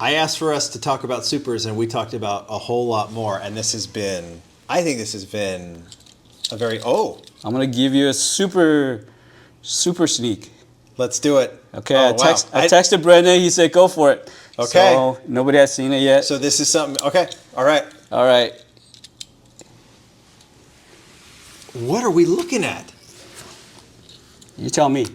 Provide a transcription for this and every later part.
I asked for us to talk about supers, and we talked about a whole lot more. And I think this has been a very, I'm going to give you a super sneak. Let's do it. Okay, I texted Brendan. He said, go for it. Okay. So nobody has seen it yet. So this is something, okay, all right. All right. What are we looking at? You tell me.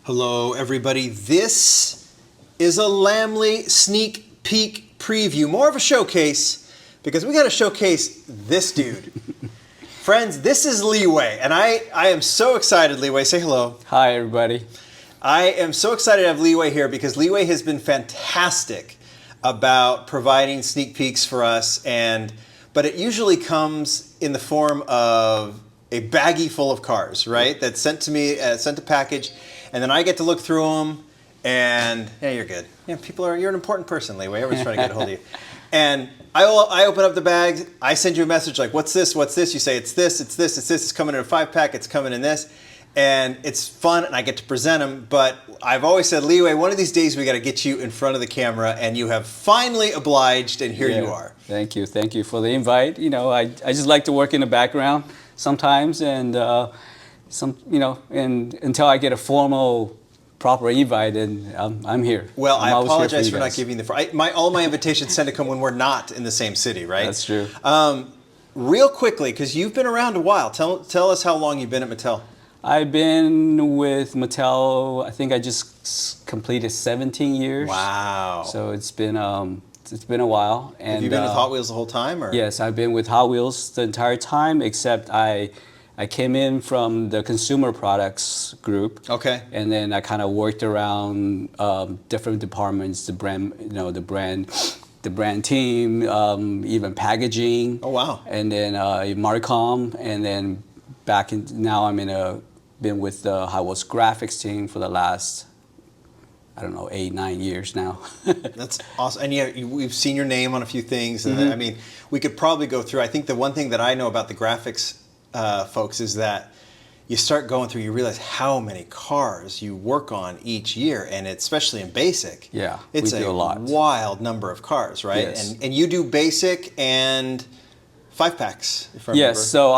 Hello, everybody. This is a Lamley sneak peek preview, more of a showcase, because we got to showcase this dude. Friends, this is Leeway, and I am so excited, Leeway. Say hello. Hi, everybody. I am so excited to have Leeway here because Leeway has been fantastic about providing sneak peeks for us, but it usually comes in the form of a baggie full of cars, right? That's sent to me, sent a package, and then I get to look through them, and yeah, you're good. Yeah, you're an important person, Leeway. Everyone's trying to get a hold of you. And I open up the bags, I send you a message like, what's this, what's this? You say, it's this, it's coming in a 5-pack, it's coming in this. And it's fun, and I get to present them. But I've always said, Leeway, one of these days we got to get you in front of the camera, and you have finally obliged, and here you are. Thank you for the invite. You know, I just like to work in the background sometimes, and and until I get a formal, proper invite, and I'm here. Well, I apologize for not giving all my invitations tend to come when we're not in the same city, right? That's true. Real quickly, because you've been around a while. Tell us how long you've been at Mattel. I've been with Mattel, I think I just completed 17 years. Wow. So it's been a while. And have you been with Hot Wheels the whole time? Or? Yes, I've been with Hot Wheels the entire time, except I came in from the consumer products group. Okay. And then I kind of worked around different departments, the brand team, even packaging. Oh, wow. And then Marcom, and then now been with the Hot Wheels graphics team for the last, 8-9 years now. That's awesome. And yeah, we've seen your name on a few things. And I mean, we could probably go through. I think the one thing that I know about the graphics folks is that you start going through, you realize how many cars you work on each year, and especially in basic. Yeah, it's we do a lot. Wild number of cars, right? Yes. And you do basic and 5-packs, if I remember. Yes, so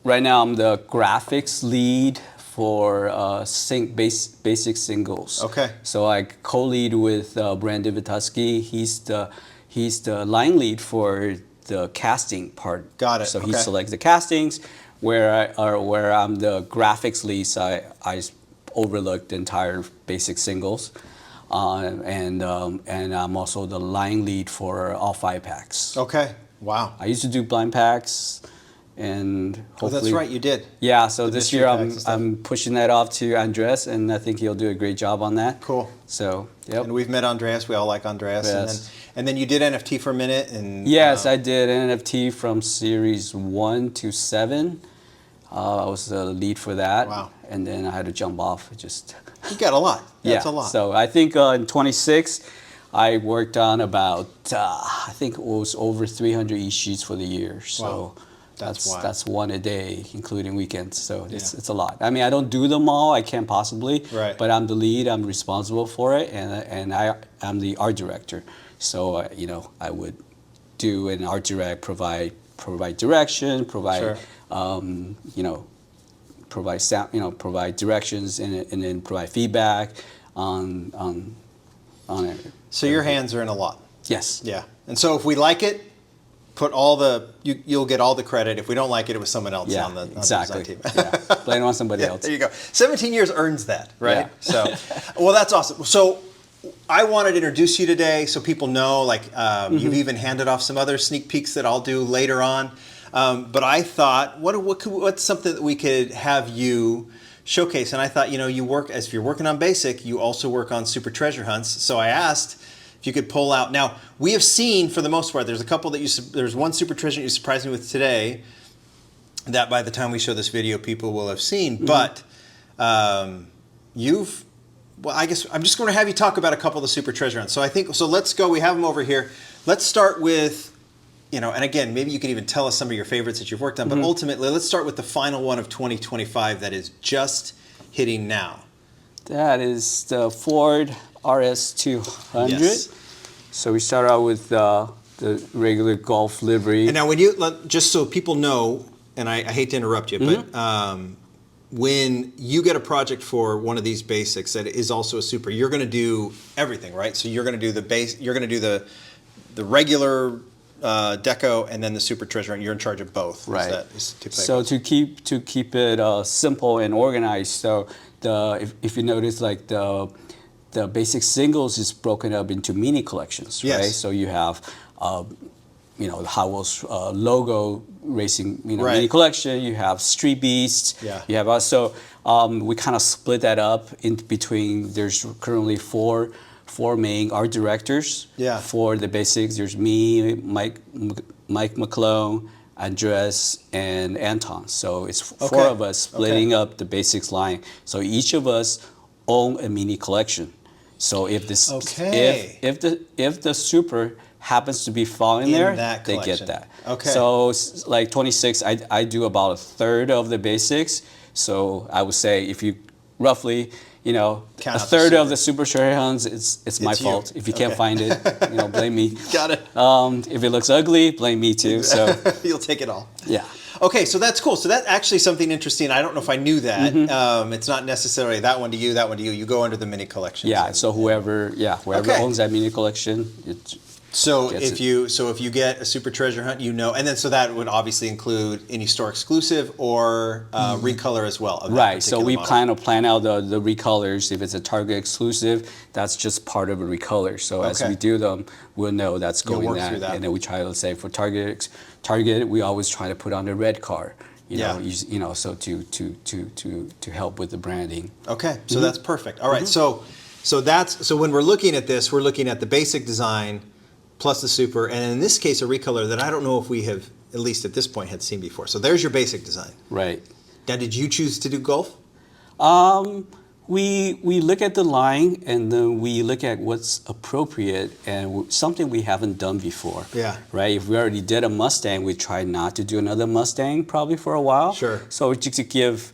right now I'm the graphics lead for basic singles. Okay. So I co-lead with Brandon Vitusky. He's the line lead for the casting part. Got it. So he selects the castings. Where I'm the graphics lead, so I overlook the entire basic singles, and I'm also the line lead for all 5-packs. Okay. Wow. I used to do blind packs, and hopefully. Oh, that's right, you did. Yeah. So this year I'm pushing that off to Andres, and I think he'll do a great job on that. Cool. So yep. And we've met Andreas. We all like Andreas. Yes. And then you did NFT for a minute, and yes, I did NFT from series 1 to 7. I was the lead for that. Wow. And then I had to jump off. You got a lot. Yeah, that's a lot. So I think in 26, I worked on about, I think it was over 300 e-sheets for the year. So wow. That's one a day, including weekends. So it's a lot. I mean, I don't do them all. I can't possibly. Right. But I'm the lead. I'm responsible for it. And I'm the art director. So, I would do an art direct, provide direction, provide... Sure. Provide sound, provide directions, and then provide feedback on it. So your hands are in a lot. Yes. Yeah. And so if we like it, you'll get all the credit. If we don't like it, it was someone else on the design team. Yeah. Blame it on somebody else. There you go. 17 years earns that, right? Yeah. So, well, that's awesome. So I wanted to introduce you today so people know, you've even handed off some other sneak peeks that I'll do later on. But I thought, what's something that we could have you showcase? And I thought, if you're working on basic, you also work on super treasure hunts. So I asked if you could pull out. Now, we have seen, for the most part, there's a couple there's one super treasure you surprised me with today that by the time we show this video, people will have seen. Mm-hmm. But I guess I'm just going to have you talk about a couple of the super treasure hunts. So let's go. We have them over here. Let's start with, and again, maybe you can even tell us some of your favorites that you've worked on, but ultimately, let's start with the final one of 2025 that is just hitting now. That is the Ford RS200. Yes. So we start out with the regular Golf livery. And now, just so people know, and I hate to interrupt you, but when you get a project for one of these basics that is also a super, you're going to do everything, right? So you're going to do the base, you're going to do the regular deco, and then the super treasure hunt. You're in charge of both. Right. So to keep it simple and organized. So if you notice, like the basic singles is broken up into mini collections, right? Yes. So you have the Hot Wheels logo racing, right. mini collection. You have Street Beasts. Yeah. You have also we kind of split that up in between. There's currently four main art directors. Yeah. For the basics, there's me, Mike McClone, Andres, and Anton. So it's four of us splitting up the basics line. So each of us own a mini collection. So if this if the super happens to be falling there, they get that. Okay. So like 26, I do about a third of the basics. So I would say if you roughly, a third of the super treasure hunts, it's my fault. If you can't find it, blame me. Got it. If it looks ugly, blame me too. So you'll take it all. Yeah. Okay, so that's cool. So that's actually something interesting. I don't know if I knew that. It's not necessarily that one to you, that one to you. You go under the mini collection. Yeah. So whoever owns that mini collection, So if you get a super treasure hunt, and then so that would obviously include any store exclusive or recolor as well. Right. So we plan out the recolors. If it's a Target exclusive, that's just part of a recolor. So as we do them, we'll know that's going there. And then we try to say for Target, we always try to put on the red car. So to help with the branding. Okay. So that's perfect. All right. So when we're looking at this, we're looking at the basic design plus the super, and in this case, a recolor that I don't know if we have, at least at this point, had seen before. So there's your basic design. Right. Now, did you choose to do Golf? We look at the line, and then we look at what's appropriate and something we haven't done before. Yeah. Right. If we already did a Mustang, we try not to do another Mustang probably for a while. Sure. So just to give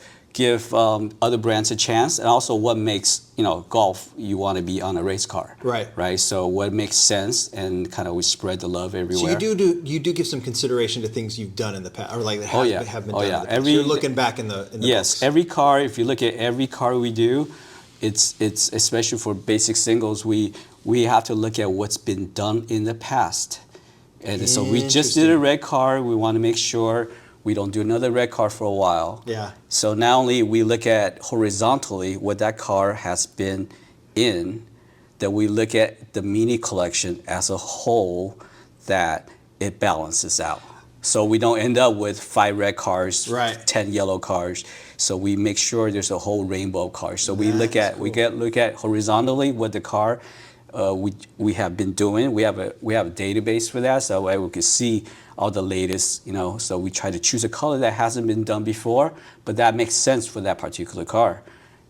other brands a chance, and also what makes Golf you want to be on a race car. Right. So what makes sense, and kind of we spread the love everywhere. So you do give some consideration to things you've done in the past, or like that have been done in the past. You're looking back in the books. Every car. If you look at every car we do, it's especially for basic singles, we have to look at what's been done in the past. And so we just did a red car. We want to make sure we don't do another red car for a while. Yeah. So not only we look at horizontally what that car has been in, that we look at the mini collection as a whole, that it balances out. So we don't end up with 5 red cars, 10 yellow cars. So we make sure there's a whole rainbow of cars. So we look at horizontally what the car we have been doing. We have a database for that, so we can see all the latest, so we try to choose a color that hasn't been done before, but that makes sense for that particular car.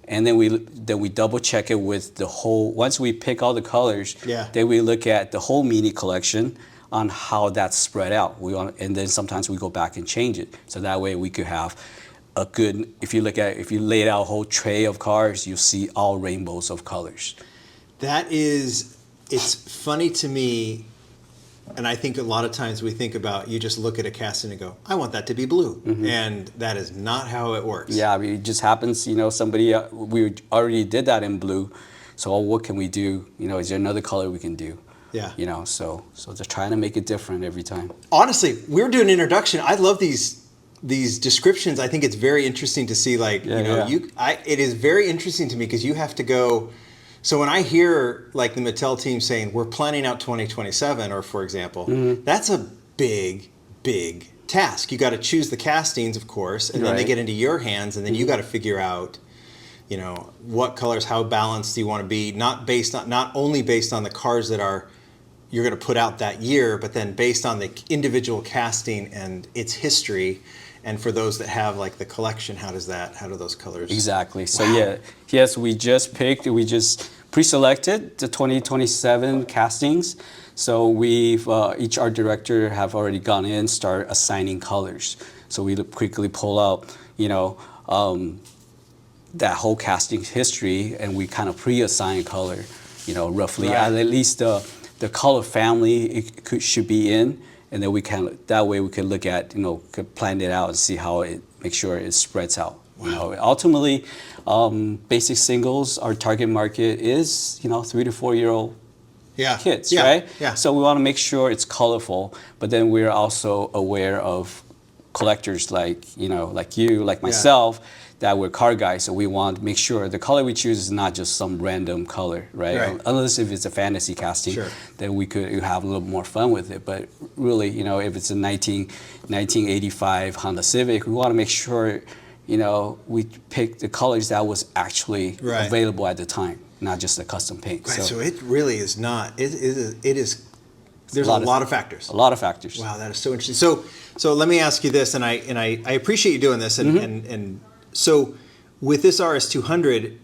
And then we double check it with the whole, once we pick all the colors, then we look at the whole mini collection on how that's spread out. And then sometimes we go back and change it. So that way we could have a good, if you lay out a whole tray of cars, you'll see all rainbows of colors. It's funny to me. And I think a lot of times we think about, you just look at a casting and go, I want that to be blue. And that is not how it works. Yeah, I mean, it just happens, somebody, we already did that in blue. So what can we do? Is there another color we can do? Yeah. So just trying to make it different every time. Honestly, we're doing an introduction. I love these descriptions. I think it's very interesting to see, it is very interesting to me because you have to go. So when I hear like the Mattel team saying we're planning out 2027, or for example, that's a big task. You got to choose the castings, of course, and then they get into your hands, and then you got to figure out, what colors, how balanced do you want to be, not only based on the cars that you're going to put out that year, but then based on the individual casting and its history. And for those that have like the collection, how do those colors? Exactly. So we just pre-selected the 2027 castings. So each art director have already gone in, start assigning colors. So we quickly pull out, that whole casting history, and we kind of pre-assign color. roughly Right. at least the color family should be in, and then that way we can look at, could plan it out and see how make sure it spreads out. Wow. Ultimately, basic singles, our target market is 3 to 4 year old kids, right? Yeah. So we want to make sure it's colorful, but then we're also aware of collectors like you, like myself, that we're car guys. So we want to make sure the color we choose is not just some random color, right? Unless if it's a fantasy casting, then we could have a little more fun with it. But really, if it's a 1985 Honda Civic, we want to make sure, we pick the colors that was actually available at the time, not just a custom paint. Right, so it really is not. It is. There's a lot of factors. A lot of factors. Wow, that is so interesting. So let me ask you this, and I appreciate you doing this, and so with this RS200,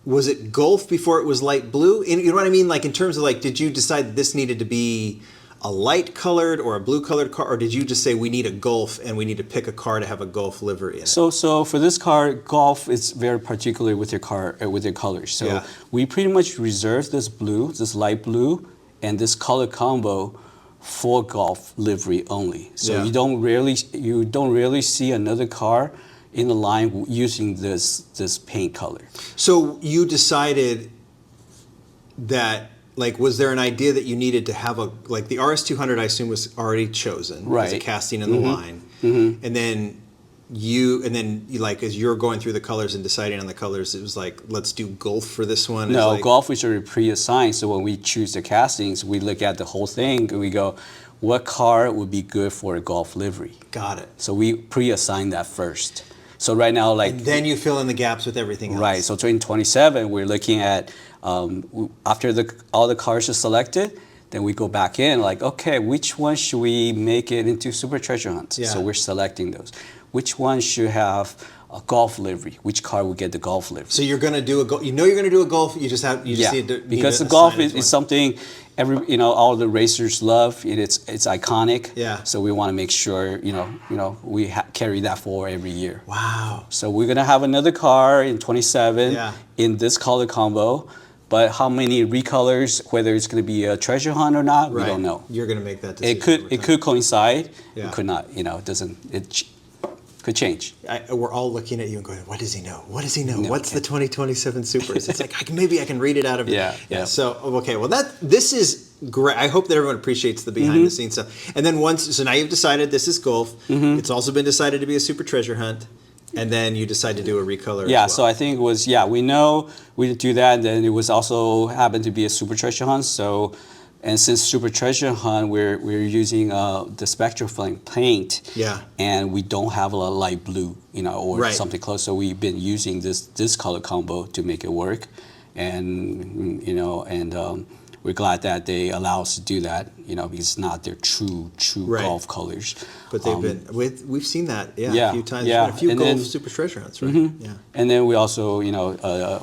was it Gulf before it was light blue? You know what I mean? Like in terms of did you decide that this needed to be a light colored or a blue colored car, or did you just say we need a Gulf and we need to pick a car to have a Gulf livery in it? So for this car, Gulf is very particular with your car with your colors. So we pretty much reserved this blue, this light blue, and this color combo for Gulf livery only. So you don't rarely see another car in the line using this paint color. So you decided that, was there an idea that you needed to have the RS200, I assume, was already chosen as a casting in the line, and then you as you're going through the colors and deciding on the colors, it was let's do Gulf for this one. No, Gulf is already pre-assigned. So when we choose the castings, we look at the whole thing and we go, what car would be good for a Gulf livery? Got it. So we pre-assign that first. So right now, and then you fill in the gaps with everything else. Right. So in 27, we're looking at after all the cars are selected, then we go back in okay, which one should we make it into Super Treasure Hunts? So we're selecting those. Which one should have a Gulf livery? Which car would get the Gulf livery? So you're going to do a Gulf. You're going to do a Gulf. You just need to because the Gulf is something all the racers love. It's iconic. Yeah. So we want to make sure we carry that forward every year. Wow. So we're gonna have another car in 27 in this color combo. But how many recolors, whether it's going to be a treasure hunt or not, we don't know. You're going to make that decision. It could coincide. It could not. It doesn't. It could change. We're all looking at you and going, what does he know? What does he know? What's the 2027 Supers? It's maybe I can read it out of it. Yeah. So, okay, well, this is great. I hope that everyone appreciates the behind the scenes stuff. And then so now you've decided this is Gulf. It's also been decided to be a Super Treasure Hunt. And then you decide to do a recolor as well. So I think it was, we know we do that. And then it was also happened to be a Super Treasure Hunt. So, and since Super Treasure Hunt, we're using the Spectral Flame paint. Yeah. And we don't have a lot of light blue, or something close. So we've been using this color combo to make it work. And, we're glad that they allow us to do that, because it's not their true Gulf colors. But they've been, we've seen that, a few times. A few Gulf Super Treasure Hunts, right? Yeah. And then we also,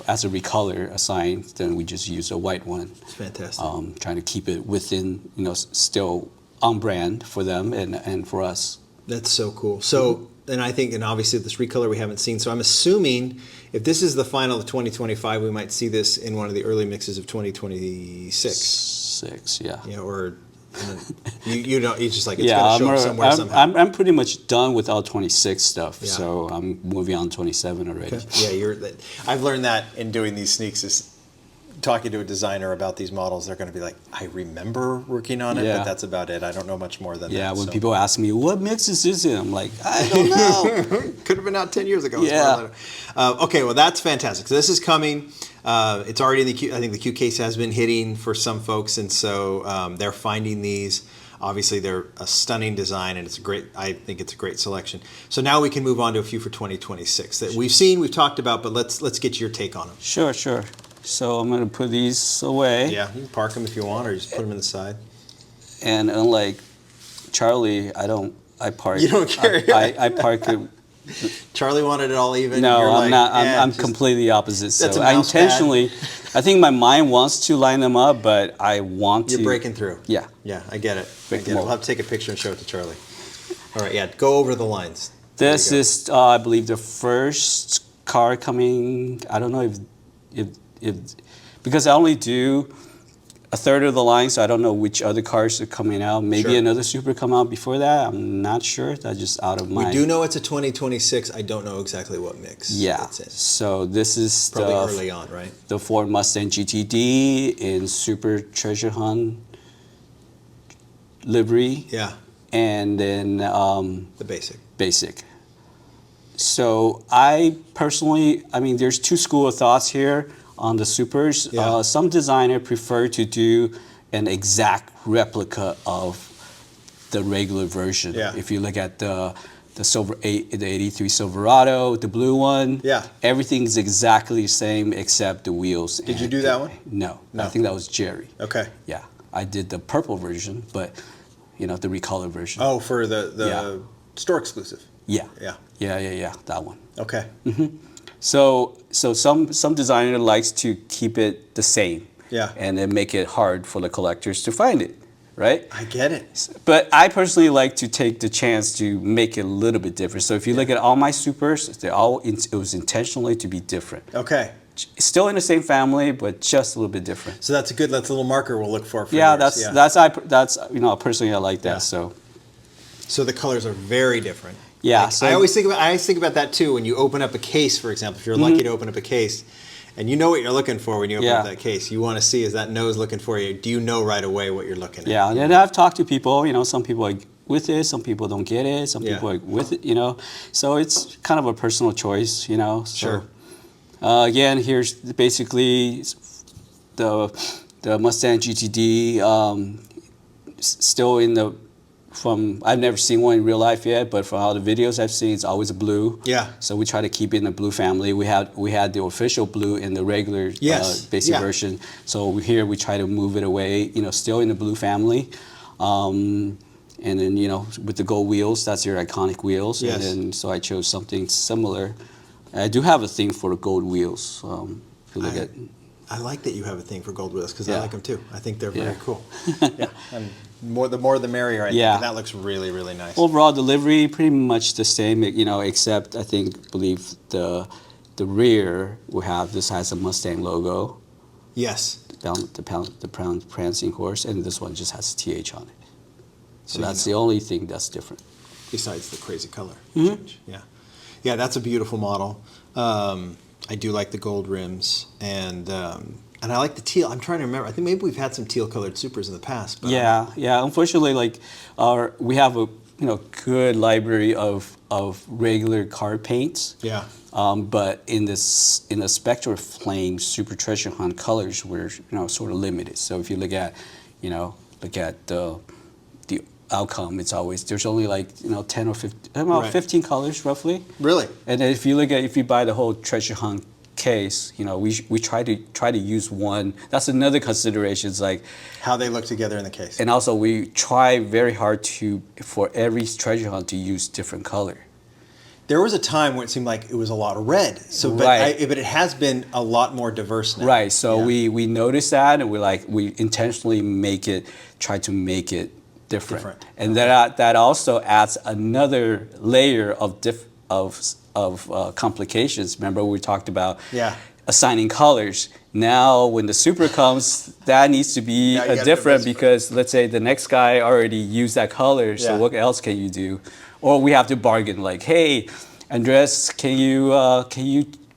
as a recolor assigned, then we just use a white one. It's fantastic. Trying to keep it within, still on brand for them and for us. That's so cool. So, and I think, and obviously this recolor we haven't seen, so I'm assuming if this is the final of 2025, we might see this in one of the early mixes of 2026. Yeah, or you just it's gonna show up somewhere somehow. I'm pretty much done with all 26 stuff, so I'm moving on to 27 already. Okay. I've learned that in doing these sneaks is talking to a designer about these models, they're going to be like, I remember working on it, but that's about it. I don't know much more than that. Yeah, when people ask me, what mix is this in? I'm like, I don't know. Could have been out 10 years ago. Yeah. Okay, well, that's fantastic. So this is coming. It's already in the Q. I think the Q case has been hitting for some folks, and so they're finding these. Obviously, they're a stunning design, and I think it's a great selection. So now we can move on to a few for 2026 that we've talked about, but let's get your take on them. Sure. So I'm going to put these away. Yeah, you can park them if you want, or just put them in the side. And unlike Charlie, I park. You don't care. I park it. Charlie wanted it all even. No, I'm not. I'm completely opposite. So I intentionally, I think my mind wants to line them up, but I want to. You're breaking through. Yeah. Yeah, I get it. We'll have to take a picture and show it to Charlie. All right, go over the lines. This is, I believe, the first car coming. I don't know if because I only do a third of the line, so I don't know which other cars are coming out. Maybe another Super come out before that. I'm not sure. That's just out of my... We do know it's a 2026. I don't know exactly what mix it's in. So this is probably early on, right? The Ford Mustang GTD in Super Treasure Hunt livery. Yeah. And then... the basic. Basic. So I personally, I mean, there's two schools of thoughts here on the Supers. Yeah. Some designers prefer to do an exact replica of the regular version. Yeah. If you look at the 83 Silverado, the blue one, everything's exactly the same except the wheels. Did you do that one? No. I think that was Jerry. Okay. Yeah. I did the purple version, but the recolor version. Oh, for the store exclusive. Yeah. Yeah. That one. Okay. So some designer likes to keep it the same. Yeah. And then make it hard for the collectors to find it, right? I get it. But I personally like to take the chance to make it a little bit different. So if you look at all my Supers, it was intentionally to be different. Okay. Still in the same family, but just a little bit different. So that's a little marker we'll look for. Yeah, yours. that's personally I like that. Yeah. So the colors are very different. Yeah, like, I always think about that too. When you open up a case, for example, if you're lucky to open up a case, and you know what you're looking for when you open up that case, you want to see, is that nose looking for you? Do you know right away what you're looking at? Yeah, and I've talked to people. Some people are with it, some people don't get it, some people are with it. So it's kind of a personal choice. So, sure. Again, here's basically the Mustang GTD. Still in the. I've never seen one in real life yet, but from all the videos I've seen, it's always a blue. Yeah. So we try to keep it in the blue family. We had the official blue in the regular basic version. So here we try to move it away, still in the blue family. And then, with the gold wheels, that's your iconic wheels. Yes. And then, so I chose something similar. I do have a thing for the gold wheels. If you look at... I like that you have a thing for gold wheels because I like them too. I think they're very cool. And the more the merrier. I think. And that looks really, really nice. Overall delivery pretty much the same, except I believe the rear will have this has a Mustang logo. Yes. The prancing horse, and this one just has TH on it. So that's the only thing that's different. Besides the crazy color change. Yeah, that's a beautiful model. I do like the gold rims, and I like the teal. I'm trying to remember. I think maybe we've had some teal-colored Supers in the past. But yeah. Unfortunately, we have a good library of regular car paints. Yeah. But in the Spectre Flame Super Treasure Hunt colors, we're sort of limited. So if you look at the outcome, it's always there's only 10 or 15, 15 colors roughly. Really? And then if you buy the whole Treasure Hunt case, we try to use one. That's another consideration. It's like how they look together in the case. And also we try very hard for every Treasure Hunt to use different color. There was a time where it seemed like it was a lot of red. So, but it has been a lot more diverse now. Right. So we noticed that, and we intentionally try to make it different. And that also adds another layer of complications. Remember we talked about assigning colors. Now when the Super comes, that needs to be different because let's say the next guy already used that color. So what else can you do? Or we have to bargain like, hey, Andres, can you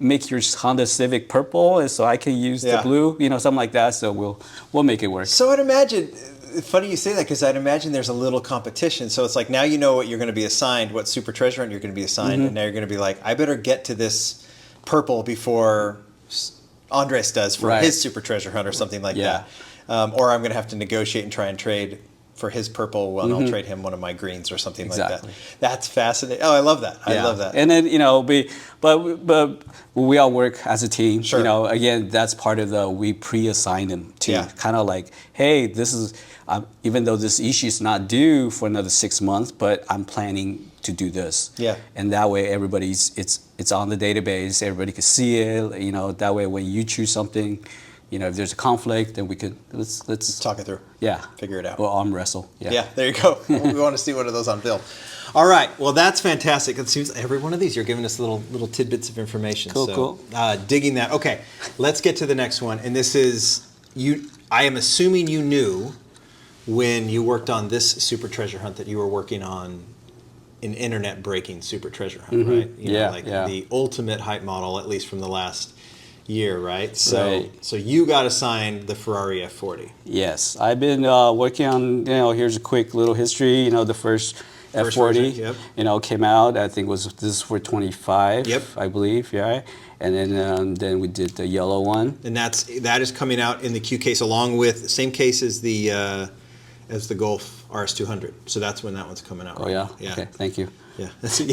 make your Honda Civic purple, and so I can use the blue, something like that. So we'll make it work. So I'd imagine. Funny you say that because I'd imagine there's a little competition. So it's like now you know what you're going to be assigned, what Super Treasure Hunt you're going to be assigned, and now you're going to be like, I better get to this purple before Andres does for his Super Treasure Hunt or something like that. Or I'm going to have to negotiate and try and trade for his purple, and I'll trade him one of my greens or something like that. That's fascinating. Oh, I love that. I love that. And then but we all work as a team. Sure. Again, that's part of we pre-assign them to kind of like, hey, this is even though this issue is not due for another 6 months, but I'm planning to do this. Yeah. And that way it's on the database. Everybody can see it. That way when you choose something, if there's a conflict, then we could let's talk it through. Yeah, figure it out. We'll arm wrestle. Yeah, there you go. We want to see one of those on film. All right, well that's fantastic. It seems every one of these you're giving us little tidbits of information. Cool. Digging that. Okay, let's get to the next one, and this is you. I am assuming you knew when you worked on this super treasure hunt that you were working on an internet breaking super treasure hunt, right? The ultimate hype model, at least from the last year, right? So you got assigned the Ferrari F40. Yes, I've been working on, here's a quick little history. The first F40, version, came out. I think this is for 25, I believe, yeah. And then we did the yellow one. And that is coming out in the Q case along with same case as the Golf RS200. So that's when that one's coming out. Oh yeah. Okay. Thank you. Yeah.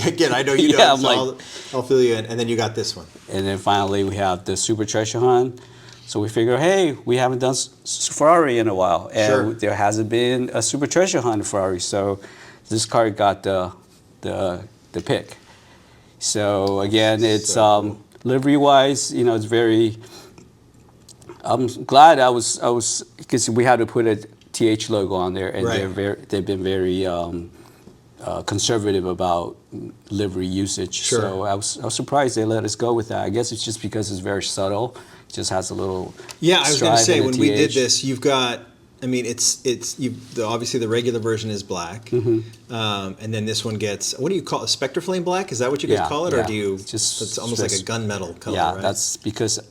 Again, I know you know. So I'll fill you in. And then you got this one. And then finally we have the Super Treasure Hunt. So we figure, hey, we haven't done Ferrari in a while, and there hasn't been a Super Treasure Hunt Ferrari. So this car got the pick. So again, it's livery wise, it's very. I'm glad I was because we had to put a TH logo on there, and they've been very conservative about livery usage. So I was surprised they let us go with that. I guess it's just because it's very subtle. It just has a little. Yeah, I was going to say when we did this, you've got. I mean, obviously the regular version is black, and then this one gets, what do you call it? Spectre Flame black? Is that what you guys call it, or do you? It's almost like a gunmetal color. Yeah, right? that's because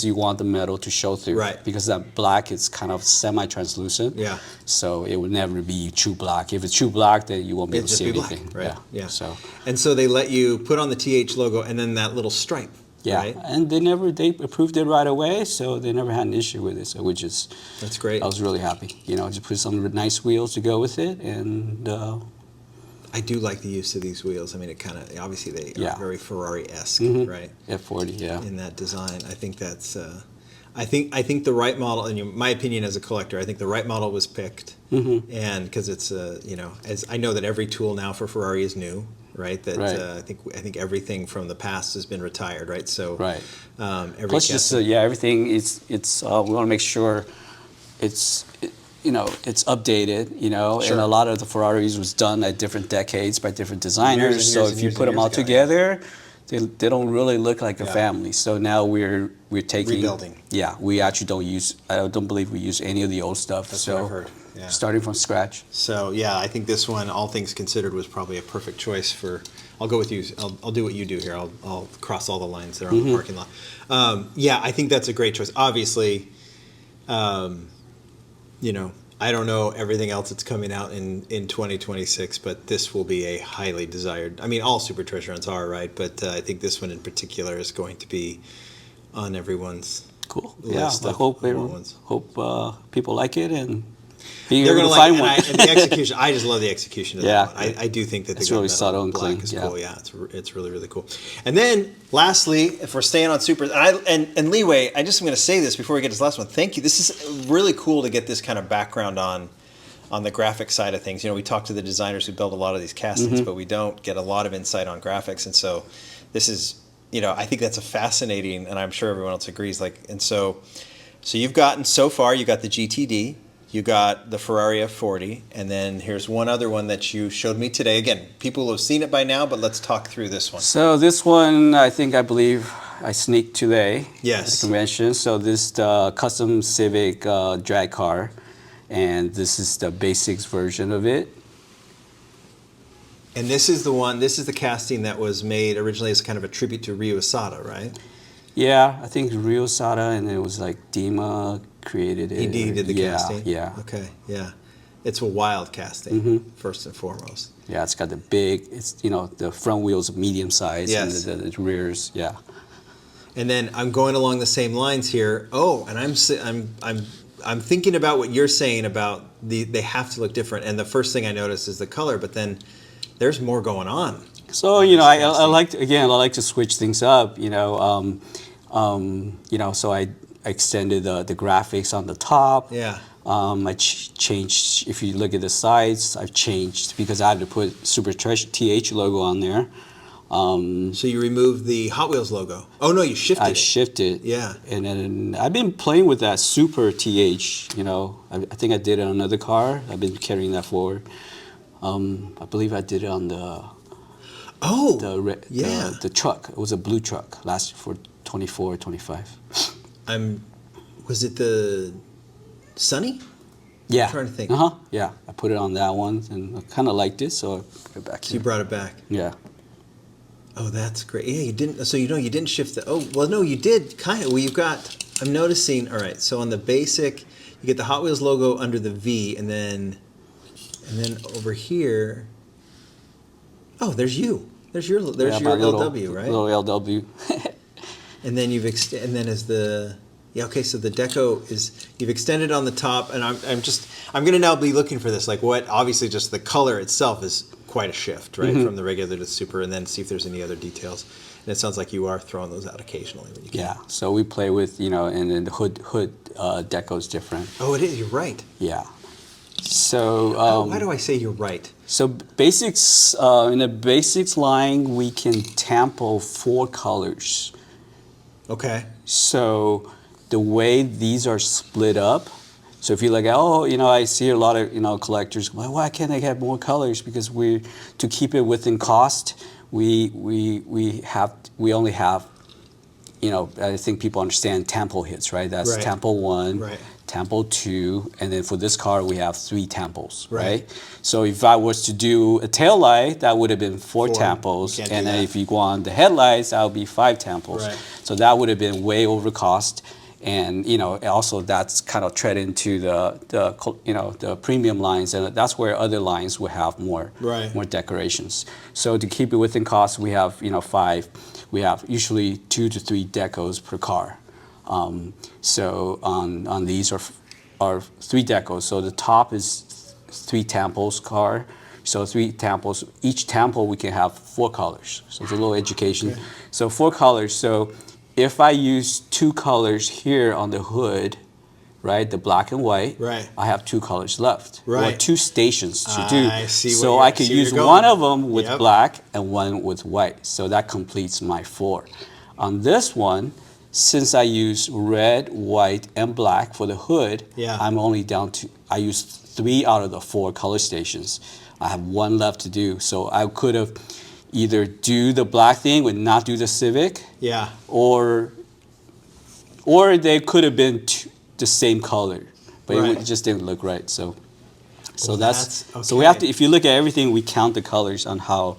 you want the metal to show through. Right. Because that black is kind of semi-translucent. Yeah. So it would never be true black. If it's true black, then you won't be able to see anything. Right. Yeah. And so they let you put on the TH logo and then that little stripe. Yeah, right? And they approved it right away, so they never had an issue with it. So that's great. I was really happy. Just put some nice wheels to go with it, and I do like the use of these wheels. I mean, it kind of obviously they are very Ferrari-esque, right? F40, yeah. In that design, I think that's. I think the right model, in my opinion as a collector, I think the right model was picked, and because it's as I know that every tool now for Ferrari is new. Right, I think everything from the past has been retired, right? So, plus everything it's we want to make sure it's updated, and a lot of the Ferraris was done at different decades by different designers. So if you put them all together, they don't really look like a family. So now we're taking rebuilding. Yeah, we actually I don't believe we use any of the old stuff. That's what I've heard. Yeah. Starting from scratch. So I think this one, all things considered, was probably a perfect choice for. I'll go with you. I'll do what you do here. I'll cross all the lines there on the parking lot. I think that's a great choice. Obviously, I don't know everything else that's coming out in 2026, but this will be a highly desired. I mean, all Super Treasure Hunts are, right? But I think this one in particular is going to be on everyone's list. Yeah, I hope people like it and. They're going to like it, and the execution. I just love the execution of that one. I do think that the really subtle and black clean. is cool. Yeah, it's really, really cool. And then, lastly, if we're staying on Super, and Leeway, I just am going to say this before we get to this last one. Thank you. This is really cool to get this kind of background on the graphic side of things. We talk to the designers who build a lot of these castings, but we don't get a lot of insight on graphics. And so, this is, I think that's a fascinating, and I'm sure everyone else agrees. So you've gotten so far. You got the GTD. You got the Ferrari F40, and then here's one other one that you showed me today. Again, people will have seen it by now, but let's talk through this one. So this one, I believe I sneaked today at the convention. So this is the custom Civic drag car, and this is the basics version of it. And this is the casting that was made originally as kind of a tribute to Ryo Asada, right? Yeah, I think Ryo Asada, and it was like Dima created it. He did the casting? Yeah. Okay, yeah. It's a wild casting, first and foremost. Yeah, it's got the the front wheels are medium size, and the rears, And then I'm going along the same lines here. Oh, and I'm thinking about what you're saying about they have to look different. And the first thing I notice is the color, but then there's more going on. So I like to switch things up. So I extended the graphics on the top. Yeah. I changed. If you look at the sides, I've changed because I had to put Super Treasure TH logo on there. So you removed the Hot Wheels logo. Oh no, you shifted I it. shifted. Yeah. And then I've been playing with that Super TH. You know, I think I did it on another car. I've been carrying that forward. I believe I did it on the the truck. It was a blue truck last for 24, 25. Was it the Sunny? Yeah. I'm trying to think. Yeah, I put it on that one, and I kind of liked it, so I put it back. So you brought it back. Yeah. Oh, that's great. Yeah, you didn't. So you didn't shift the. Oh, well, no, you did kind of. Well, you've got. I'm noticing. All right. So on the basic, you get the Hot Wheels logo under the V, and then over here. Oh, there's you. There's your LW, right? Little LW. And then and then as the. Yeah, okay, so the deco is, you've extended on the top, and I'm going to now be looking for this, like what, obviously just the color itself is quite a shift, right, from the regular to the super, and then see if there's any other details. And it sounds like you are throwing those out occasionally when you can. Yeah, so we play with, and then the hood deco is different. Oh, it is, you're right. Yeah. So. Why do I say you're right? So basics, in the basics line, we can tempo 4 colors. Okay. So the way these are split up, so if you're like, I see a lot of, collectors, well, why can't I get more colors? Because to keep it within cost, we only have, I think people understand tempo hits, right? That's tempo 1, tempo 2, and then for this car, we have 3 tempos, right? So if I was to do a tail light, that would have been 4 tempos, and then if you go on the headlights, that would be 5 tempos. Right. So that would have been way over cost. And also that's kind of tread into the premium lines, and that's where other lines will have more decorations. So to keep it within cost, we have 5. We have usually 2 to 3 decos per car. So on these are 3 decos. So the top is 3 tempos car. So 3 tempos. Each tempo we can have 4 colors. So it's a little education. Okay. So 4 colors. So if I use 2 colors here on the hood, right, the black and white, I have 2 colors left, or 2 stations to do. I see. So I could use one of them with black and one with white. So that completes my 4. On this one, since I use red, white, and black for the hood, I'm only down to, I use 3 out of the 4 color stations. I have 1 left to do. So I could have either do the black thing and not do the Civic, or they could have been the same color, but it just didn't look right. So that's okay. So we have to. If you look at everything, we count the colors on how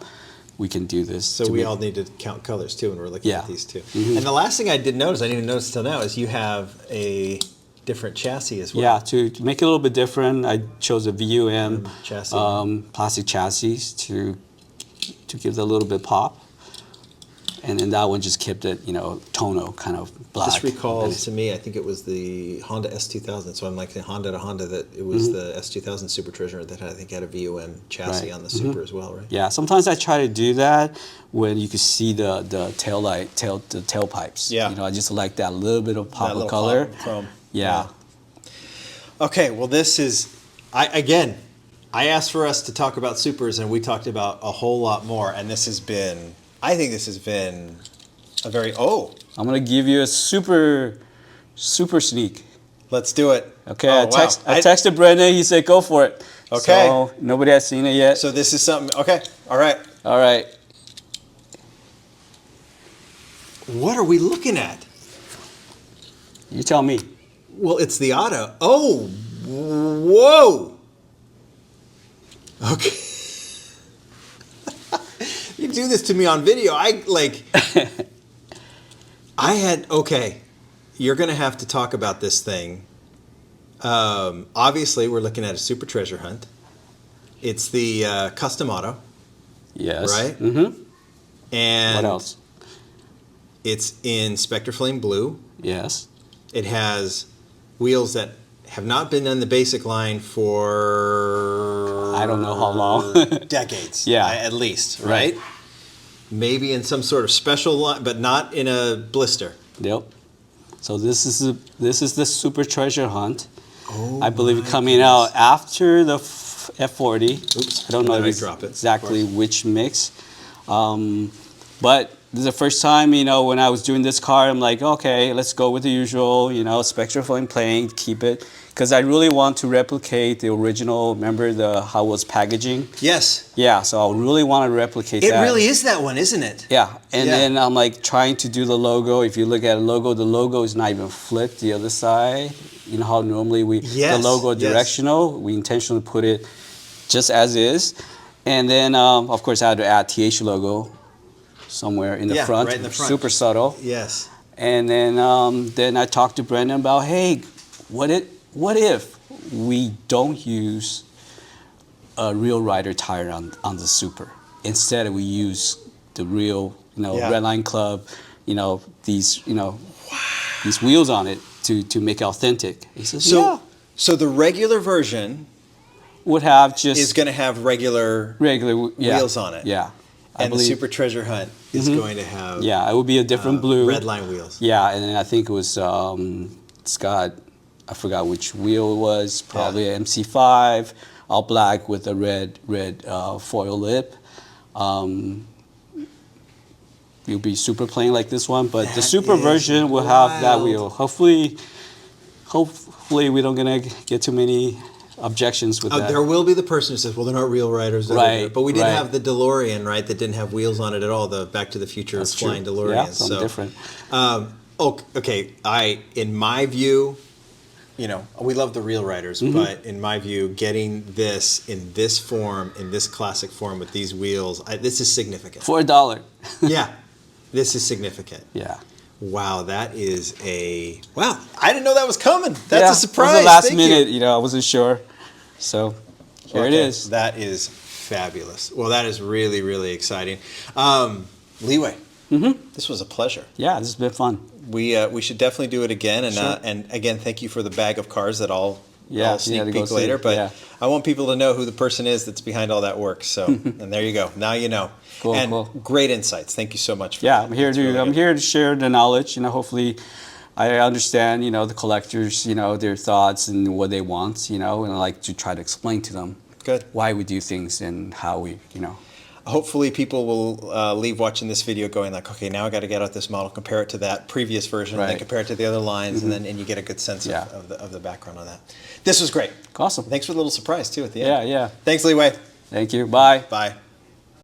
we can do this. So we all need to count colors too when we're looking at these two. And the last thing I did notice, I didn't even notice till now, is you have a different chassis as well. Yeah, to make it a little bit different, I chose a VUM chassis, plastic chassis to give it a little bit pop. And then that one just kept it, tonal, kind of black. This recalls to me, I think it was the Honda S2000. So I'm like the Honda to Honda, that it was the S2000 Super Treasurer that I think had a VUM chassis on the Super as well, right? Yeah, sometimes I try to do that when you can see the tailpipes. Yeah. I just like that little bit of pop of color. Chrome. Yeah. Okay, well this is, I asked for us to talk about Supers, and we talked about a whole lot more, and I think this has been a very, I'm going to give you a super sneak. Let's do it. Okay, I texted Brendan, he said go for it. Okay. So nobody has seen it yet. So this is something, okay, all right. All right. What are we looking at? You tell me. Well, it's the auto. Oh, whoa. Okay. You do this to me on video. Okay, you're going to have to talk about this thing. Obviously, we're looking at a Super Treasure Hunt. It's the custom auto. Yes. Right? Mm-hmm. And what else? It's in Spectre Flame Blue. Yes. It has wheels that have not been on the basic line for I don't know how long. decades. Yeah. At least, right? Maybe in some sort of special line, but not in a blister. Yep. So this is the Super Treasure Hunt. Oh, I believe coming out after the F40. Oops. I don't know exactly which mix. But this is the first time, you know, when I was doing this car, I'm like, okay, let's go with the usual, you know, Spectraflame plane, keep it. Because I really want to replicate the original, remember how it was packaging? Yes. Yeah, so I really want to replicate that. It really is that one, isn't it? Yeah, and then I'm like trying to do the logo. If you look at the logo is not even flipped the other side. You know how normally the logo directional, we intentionally put it just as is. And then, of course, I had to add TH logo somewhere in the front, right in the front. Super subtle. Yes. And then I talked to Brendan about, hey, what if we don't use a real rider tire on the Super? Instead, we use the real, you know, Redline Club, you know, these wheels on it to make it authentic. He says, So the regular version would have is going to have regular wheels on it. Yeah. And the Super Treasure Hunt is going to have it would be a different blue Redline wheels. Yeah, and then I think it was Scott. I forgot which wheel it was. Probably an MC5, all black with a red foil lip. You'll be super plain like this one, but the Super version will have that wheel. Hopefully we don't gonna get too many objections with that. There will be the person who says, well, they're not real riders. Right. But we didn't have the DeLorean, right, that didn't have wheels on it at all, the Back to the Future flying DeLorean. Yeah, something different. Okay, in my view, you know, we love the real riders, but in my view, getting this in this form, in this classic form with these wheels, this is significant. For $1. Yeah, this is significant. Yeah. Wow, that is wow! I didn't know that was coming. That's a surprise. It was the last minute, you know, I wasn't sure. So here it is. That is fabulous. Well, that is really, really exciting. Leeway, this was a pleasure. Yeah, this has been fun. We should definitely do it again. And and again, thank you for the bag of cars that I'll sneak peek later. But I want people to know who the person is that's behind all that work. So, and there you go. Now you know. Cool. Great insights. Thank you so much. I'm here to share the knowledge. You know, hopefully, I understand. You know, the collectors. You know, their thoughts and what they want. You know, and I like to try to explain to them why we do things and how we. You know. Hopefully, people will leave watching this video going like, okay, now I got to get out this model, compare it to that previous version, and then compare it to the other lines, and you get a good sense of the background on that. This was great. Awesome. Thanks for the little surprise too at the end. Yeah. Thanks, Leeway. Thank you. Bye. Bye.